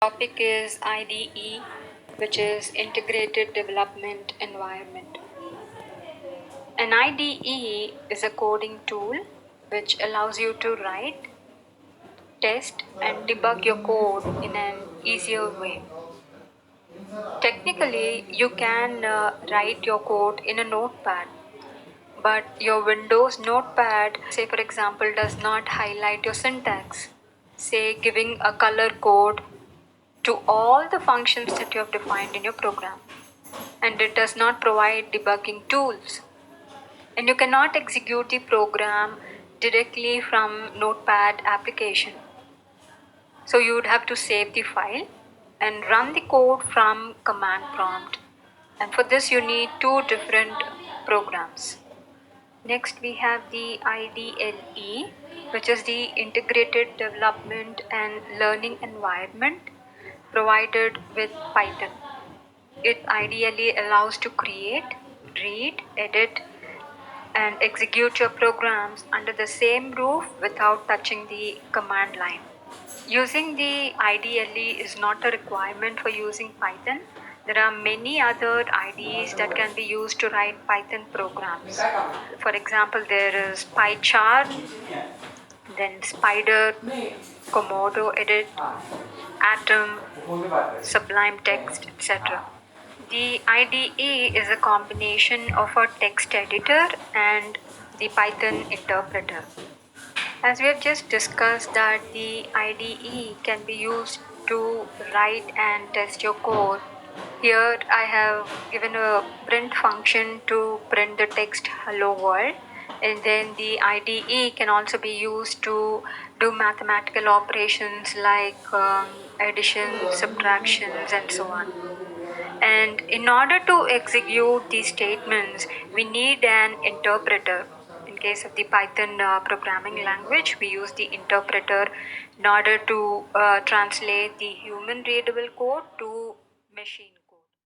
Topic is IDE, which is Integrated Development Environment. An IDE is a coding tool which allows you to write, test, and debug your code in an easier way. Technically, you can write your code in a notepad, but your Windows notepad, say for example, does not highlight your syntax, say giving a color code to all the functions that you have defined in your program, and it does not provide debugging tools, and you cannot execute the program directly from notepad application. So you would have to save the file and run the code from command prompt, and for this you need two different programs. Next we have the IDLE, which is the Integrated Development and Learning Environment provided with Python. It ideally allows to create, read, edit, and execute your programs under the same roof without touching the command line. Using the IDLE is not a requirement for using Python. There are many other IDEs that can be used to write Python programs. For example, there is PyChart, then Spider, Komodo Edit, Atom, Sublime Text, etc. The IDE is a combination of a text editor and the Python interpreter. As we have just discussed that the IDE can be used to write and test your code. Here I have given a print function to print the text hello world, and then the IDE can also be used to do mathematical operations like addition, subtractions, and so on. And in order to execute these statements, we need an interpreter. In case of the Python programming language, we use the interpreter in order to translate the human readable code to machine code.